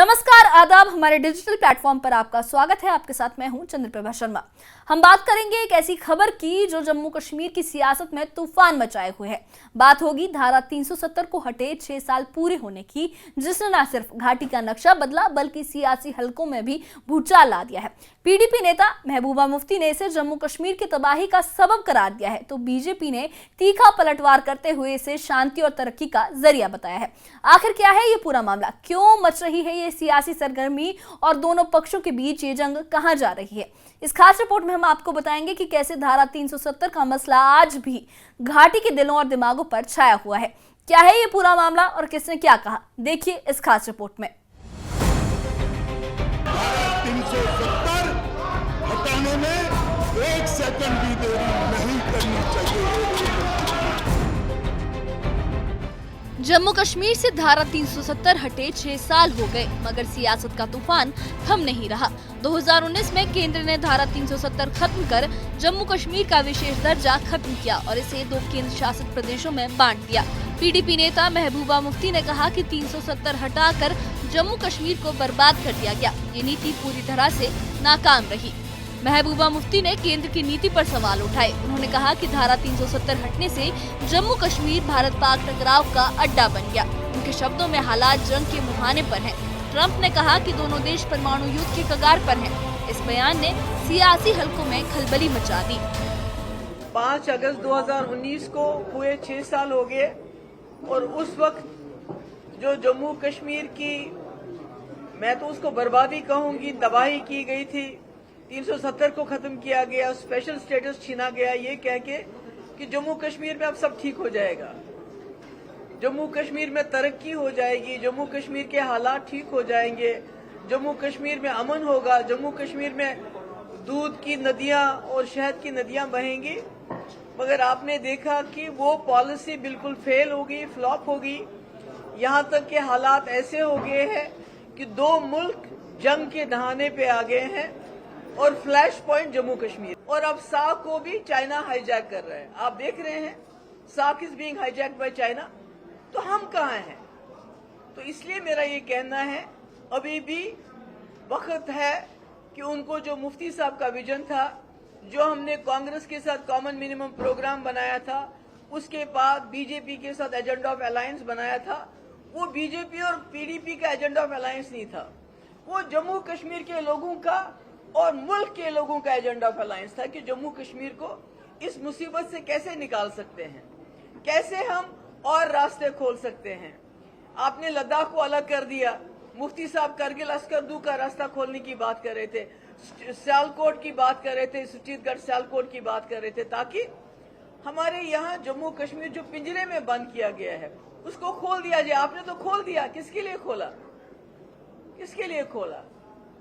नमस्कार, आदाब। हमारे डिजिटल प्लेटफॉर्म पर आपका स्वागत है। आपके साथ मैं हूं चंद्रप्रभा शर्मा। हम बात करेंगे एक ऐसी खबर की जो जम्मू कश्मीर की सियासत में तूफान मचाए हुए है। बात होगी धारा 370 को हटे 6 साल पूरे होने की, जिसने न सिर्फ घाटी का नक्शा बदला बल्कि सियासी हलकों में भी भूचाल ला दिया है। पीडीपी नेता महबूबा मुफ्ती ने इसे जम्मू कश्मीर की तबाही का सबब करार दिया है, तो बीजेपी ने तीखा पलटवार करते हुए इसे शांति और तरक्की का जरिया बताया है। आखिर क्या है ये पूरा मामला, क्यों मच रही है ये सियासी सरगर्मी और दोनों पक्षों के बीच ये जंग कहां जा रही है? इस खास रिपोर्ट में हम आपको बताएंगे कि कैसे धारा 370 का मसला आज भी घाटी के दिलों और दिमागों पर छाया हुआ है। क्या है ये पूरा मामला और किसने क्या कहा, देखिए इस खास रिपोर्ट में। धारा 370 हटाने में 1 सेकंड भी देरी नहीं करनी चाहिए। जम्मू कश्मीर से धारा 370 हटे 6 साल हो गए, मगर सियासत का तूफान थम नहीं रहा। 2019 में केंद्र ने धारा 370 खत्म कर जम्मू कश्मीर का विशेष दर्जा खत्म किया और इसे 2 केंद्र शासित प्रदेशों में बांट दिया। पीडीपी नेता महबूबा मुफ्ती ने कहा कि 370 हटाकर जम्मू कश्मीर को बर्बाद कर दिया गया। ये नीति पूरी तरह से नाकाम रही। महबूबा मुफ्ती ने केंद्र की नीति पर सवाल उठाए। उन्होंने कहा कि धारा 370 हटने से जम्मू कश्मीर भारत पाक टकराव का अड्डा बन गया। उनके शब्दों में हालात जंग के मुहाने पर हैं। ट्रंप ने कहा कि दोनों देश परमाणु युद्ध के कगार पर हैं। इस बयान ने सियासी हलकों में खलबली मचा दी। 5 अगस्त 2019 को हुए 6 साल हो गए और उस वक्त जो जम्मू कश्मीर की, मैं तो उसको बर्बादी कहूंगी, तबाही की गई थी। 370 को खत्म किया गया, स्पेशल स्टेटस छीना गया, ये कह के कि जम्मू कश्मीर में अब सब ठीक हो जाएगा, जम्मू कश्मीर में तरक्की हो जाएगी, जम्मू कश्मीर के हालात ठीक हो जाएंगे, जम्मू कश्मीर में अमन होगा, जम्मू कश्मीर में दूध की नदियां और शहद की नदियां बहेंगी। मगर आपने देखा कि वो पॉलिसी बिल्कुल फेल हो गई, फ्लॉप हो गई। यहां तक के हालात ऐसे हो गए हैं कि 2 मुल्क जंग के नहाने पे आ गए हैं और फ्लैश पॉइंट जम्मू कश्मीर। और अब साक को भी चाइना हाईजैक कर रहा है। आप देख रहे हैं साक is being hijacked by China. तो हम कहां हैं? तो इसलिए मेरा ये कहना है, अभी भी वक्त है कि उनको जो मुफ्ती साहब का विजन था, जो हमने कांग्रेस के साथ कॉमन मिनिमम प्रोग्राम बनाया था, उसके बाद बीजेपी के साथ एजेंडा ऑफ अलायंस बनाया था, वो बीजेपी और पीडीपी का एजेंडा ऑफ अलायंस नहीं था, वो जम्मू कश्मीर के लोगों का और मुल्क के लोगों का एजेंडा ऑफ अलायंस था कि जम्मू कश्मीर को इस मुसीबत से कैसे निकाल सकते हैं, कैसे हम और रास्ते खोल सकते हैं। आपने लद्दाख को अलग कर दिया। मुफ्ती साहब करगिल अस्करदू का रास्ता खोलने की बात कर रहे थे, सियालकोट की बात कर रहे थे, सुचीतगढ़ सियालकोट की बात कर रहे थे, ताकि हमारे यहाँ जम्मू कश्मीर जो पिंजरे में बंद किया गया है उसको खोल दिया जाए। आपने तो खोल दिया, किसके लिए खोला? किसके लिए खोला?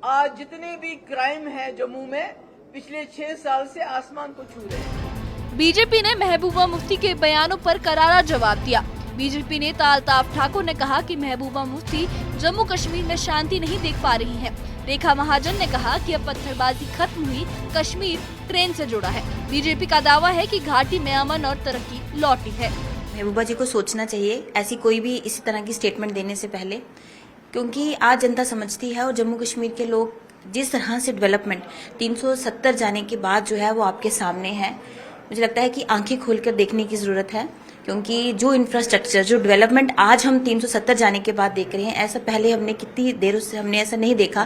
आज जितने भी क्राइम है जम्मू में, पिछले 6 साल से आसमान को छू रहे हैं। बीजेपी ने महबूबा मुफ्ती के बयानों पर करारा जवाब दिया। बीजेपी नेता अल्ताफ ठाकुर ने कहा कि महबूबा मुफ्ती जम्मू कश्मीर में शांति नहीं देख पा रही हैं। रेखा महाजन ने कहा कि अब पत्थरबाजी खत्म हुई, कश्मीर ट्रेन से जुड़ा है। बीजेपी का दावा है कि घाटी में अमन और तरक्की लौटी है। महबूबा जी को सोचना चाहिए ऐसी कोई भी इसी तरह की स्टेटमेंट देने से पहले, क्योंकि आज जनता समझती है और जम्मू कश्मीर के लोग जिस तरह से डेवलपमेंट 370 जाने के बाद जो है वो आपके सामने है। मुझे लगता है कि आंखें खोलकर देखने की जरूरत है, क्योंकि जो इंफ्रास्ट्रक्चर, जो डेवलपमेंट आज हम 370 जाने के बाद देख रहे हैं, ऐसा पहले हमने कितनी देर से हमने ऐसा नहीं देखा।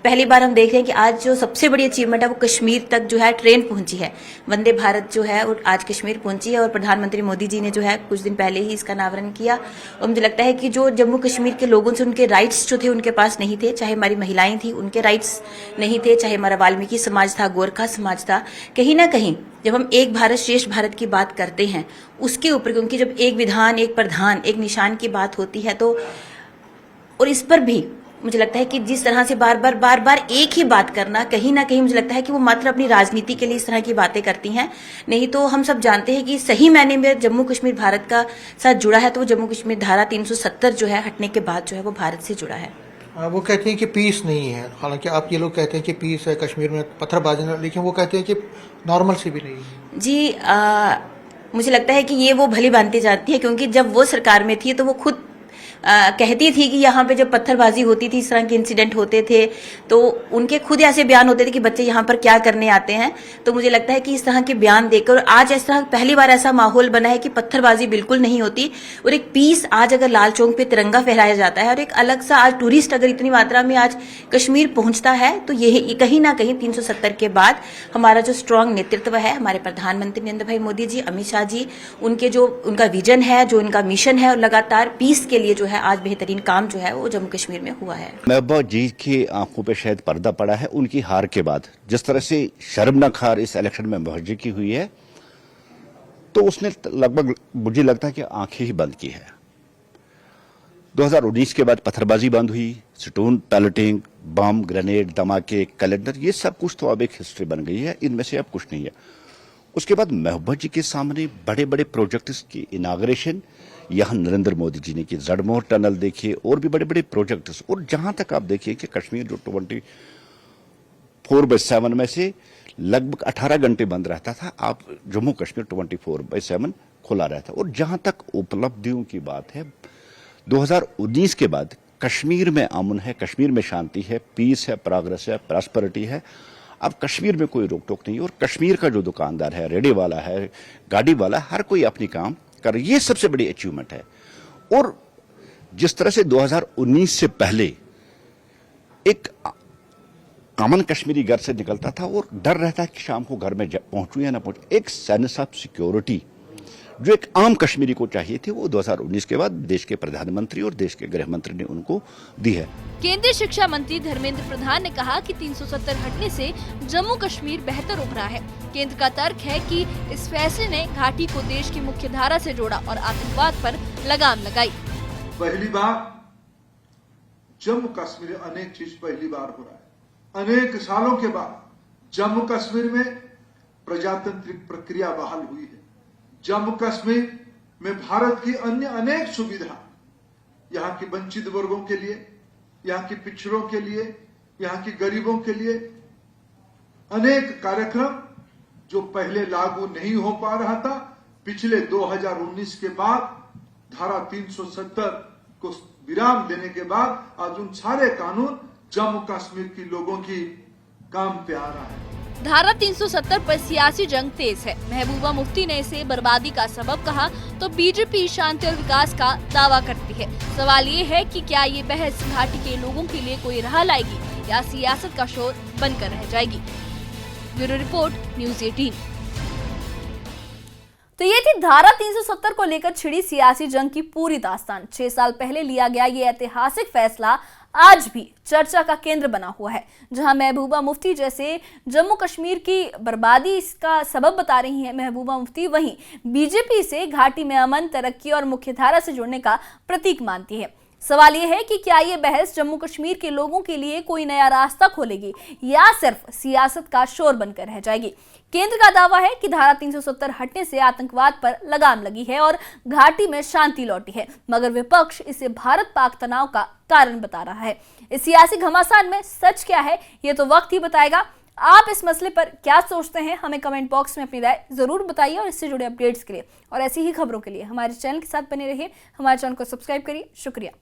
पहली बार हम देख रहे हैं कि आज जो सबसे बड़ी अचीवमेंट है वो कश्मीर तक जो है ट्रेन पहुंची है। वंदे भारत जो है वो आज कश्मीर पहुंची है और प्रधानमंत्री मोदी जी ने जो है कुछ दिन पहले ही इसका अनावरण किया। और मुझे लगता है कि जो जम्मू कश्मीर के लोगों से उनके राइट्स जो थे उनके पास नहीं थे, चाहे हमारी महिलाएं थी उनके राइट्स नहीं थे, चाहे हमारा वाल्मीकि समाज था, गोरखा समाज था, कहीं ना कहीं जब हम एक भारत श्रेष्ठ भारत की बात करते हैं उसके ऊपर, क्योंकि जब एक विधान, एक प्रधान, एक निशान की बात होती है तो, और इस पर भी मुझे लगता है कि जिस तरह से बार बार एक ही बात करना, कहीं ना कहीं मुझे लगता है कि वो मात्र अपनी राजनीति के लिए इस तरह की बातें करती हैं। नहीं तो हम सब जानते हैं कि सही मायने में जम्मू कश्मीर भारत का साथ जुड़ा है तो वो जम्मू कश्मीर धारा 370 जो है हटने के बाद जो है वो भारत से जुड़ा है। वो कहते हैं कि पीस नहीं है, हालांकि आप ये लोग कहते हैं कि पीस है कश्मीर में, पत्थरबाजी, लेकिन वो कहते हैं कि नॉर्मल सी भी नहीं है। जी मुझे लगता है कि ये वो भली भांति जानती है, क्योंकि जब वो सरकार में थी तो वो खुद कहती थी कि यहाँ पे जब पत्थरबाजी होती थी, इस तरह के इंसिडेंट होते थे, तो उनके खुद ऐसे बयान होते थे कि बच्चे यहाँ पर क्या करने आते हैं। तो मुझे लगता है कि इस तरह के बयान देकर आज इस तरह पहली बार ऐसा माहौल बना है कि पत्थरबाजी बिल्कुल नहीं होती, और एक पीस आज अगर लाल चौक पे तिरंगा फहराया जाता है और एक अलग सा आज टूरिस्ट अगर इतनी मात्रा में आज कश्मीर पहुंचता है, तो ये कहीं ना कहीं 370 के बाद हमारा जो स्ट्रांग नेतृत्व है, हमारे प्रधानमंत्री नरेंद्र भाई मोदी जी, अमित शाह जी, उनका विजन है, जो उनका मिशन है, और लगातार पीस के लिए जो है आज बेहतरीन काम जो है वो जम्मू कश्मीर में हुआ है। महबूबा जी की आंखों पे शायद पर्दा पड़ा है उनकी हार के बाद। जिस तरह से शर्मनाक हार इस इलेक्शन में महबूबा जी की हुई है, तो उसने लगभग मुझे लगता है कि आंखें ही बंद की है। 2019 के बाद पत्थरबाजी बंद हुई, स्टोन पैलेटिंग, बम, ग्रेनेड, धमाके, कैलेंडर, ये सब कुछ तो अब एक हिस्ट्री बन गई है, इनमें से अब कुछ नहीं है। उसके बाद महबूबा जी के सामने बड़े बड़े प्रोजेक्ट्स की इनाग्रेशन, यहाँ नरेंद्र मोदी जी ने की, जड़मोहर टनल देखिए, और भी बड़े बड़े प्रोजेक्ट्स। और जहां तक आप देखिए कि कश्मीर जो 24/7 में से लगभग 18 घंटे बंद रहता था, आप जम्मू कश्मीर 24/7 खुला रहता। और जहां तक उपलब्धियों की बात है, 2019 के बाद कश्मीर में अमन है, कश्मीर में शांति है, पीस है, प्रोग्रेस है, प्रॉस्पेरिटी है। अब कश्मीर में कोई रोक टोक नहीं, और कश्मीर का जो दुकानदार है, रेडी वाला है, गाड़ी वाला, हर कोई अपनी काम कर, ये सबसे बड़ी अचीवमेंट है। और जिस तरह से 2019 से पहले एक अमन कश्मीरी घर से निकलता था और डर रहता है कि शाम को घर में पहुंचूं या ना पहुंचूं, एक सेंस ऑफ सिक्योरिटी जो एक आम कश्मीरी को चाहिए थी, वो 2019 के बाद देश के प्रधानमंत्री और देश के गृह मंत्री ने उनको दी है। केंद्रीय शिक्षा मंत्री धर्मेंद्र प्रधान ने कहा कि 370 हटने से जम्मू कश्मीर बेहतर उभरा है। केंद्र का तर्क है कि इस फैसले ने घाटी को देश की मुख्य धारा से जोड़ा और आतंकवाद पर लगाम लगाई। पहली बार जम्मू कश्मीर अनेक चीज पहली बार हो रहा है। अनेक सालों के बाद जम्मू कश्मीर में प्रजातांत्रिक प्रक्रिया बहाल हुई है। जम्मू कश्मीर में भारत की अन्य अनेक सुविधा यहाँ की वंचित वर्गों के लिए, यहाँ की पिछड़ों के लिए, यहाँ की गरीबों के लिए अनेक कार्यक्रम जो पहले लागू नहीं हो पा रहा था, पिछले 2019 के बाद धारा 370 को विराम देने के बाद आज उन सारे कानून जम्मू कश्मीर के लोगों की काम पे आ रहा है। धारा 370 पर सियासी जंग तेज है। महबूबा मुफ्ती ने इसे बर्बादी का सबब कहा, तो बीजेपी शांति और विकास का दावा करती है। सवाल ये है कि क्या ये बहस घाटी के लोगों के लिए कोई राह लाएगी या सियासत का शोर बनकर रह जाएगी। Bureau report, news 18। तो ये थी धारा 370 को लेकर छिड़ी सियासी जंग की पूरी दास्तान। 6 साल पहले लिया गया ये ऐतिहासिक फैसला आज भी चर्चा का केंद्र बना हुआ है। जहां महबूबा मुफ्ती जैसे जम्मू कश्मीर की बर्बादी इसका सबब बता रही हैं महबूबा मुफ्ती, वहीं बीजेपी से घाटी में अमन, तरक्की और मुख्यधारा से जुड़ने का प्रतीक मानती है। सवाल ये है कि क्या ये बहस जम्मू कश्मीर के लोगों के लिए कोई नया रास्ता खोलेगी या सिर्फ सियासत का शोर बनकर रह जाएगी। केंद्र का दावा है कि धारा 370 हटने से आतंकवाद पर लगाम लगी है और घाटी में शांति लौटी है, मगर विपक्ष इसे भारत पाक तनाव का कारण बता रहा है। इस सियासी घमासान में सच क्या है, ये तो वक्त ही बताएगा। आप इस मसले पर क्या सोचते हैं, हमें कमेंट बॉक्स में अपनी राय जरूर बताइए। और इससे जुड़े अपडेट्स के लिए और ऐसी ही खबरों के लिए हमारे चैनल के साथ बने रहिए। हमारे चैनल को सब्सक्राइब करिए। शुक्रिया।